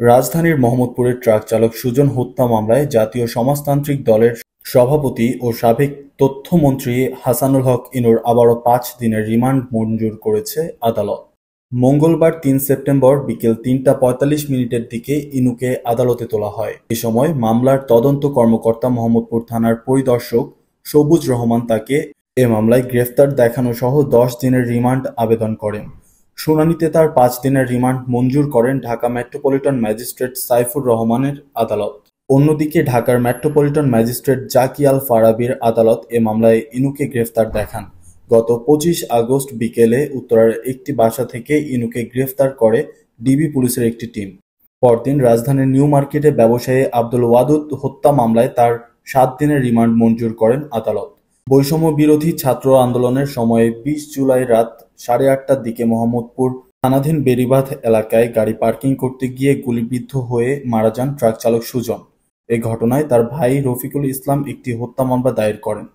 রাজধানীর মোহাম্মদপুরের ট্রাক চালক সুজন হত্যা মামলায় জাতীয় সমাজতান্ত্রিক দলের সভাপতি ও সাবেক তথ্যমন্ত্রী হাসানুল হক ইনুর আবারও ৫ দিনের রিমান্ড মঞ্জুর করেছে আদালত। মঙ্গলবার ৩ সেপ্টেম্বর বিকেল ৩টা ৪৫ মিনিটের দিকে ইনুকে আদালতে তোলা হয়। এ সময় মামলার তদন্ত কর্মকর্তা মোহাম্মদপুর থানার পরিদর্শক সবুজ রহমান তাকে এ মামলায় গ্রেফতার দেখানো সহ ১০ দিনের রিমান্ড আবেদন করেন। শুনানিতে তার ৫ দিনের রিমান্ড মঞ্জুর করেন ঢাকা মেট্রোপলিটন ম্যাজিস্ট্রেট সাইফুর রহমানের আদালত। অন্যদিকে ঢাকার মেট্রোপলিটন ম্যাজিস্ট্রেট জাকি আল ফারাবীর আদালত এ মামলায় ইনুকে গ্রেফতার দেখান। গত ২৫ আগস্ট বিকেলে উত্তরার একটি বাসা থেকে ইনুকে গ্রেফতার করে ডিবি পুলিশের একটি টিম। পরদিন রাজধানীর নিউ মার্কেটে ব্যবসায়ী আব্দুল ওয়াদুদ হত্যা মামলায় তার ৭ দিনের রিমান্ড মঞ্জুর করেন আদালত। বৈষম্য বিরোধী ছাত্র আন্দোলনের সময়ে ২০ জুলাই রাত ৮:৩০টার দিকে মোহাম্মদপুর থানাধীন বেড়িবাঁধ এলাকায় গাড়ি পার্কিং করতে গিয়ে গুলিবিদ্ধ হয়ে মারা যান ট্রাক চালক সুজন। এ ঘটনায় তার ভাই রফিকুল ইসলাম একটি হত্যা মামলা দায়ের করেন।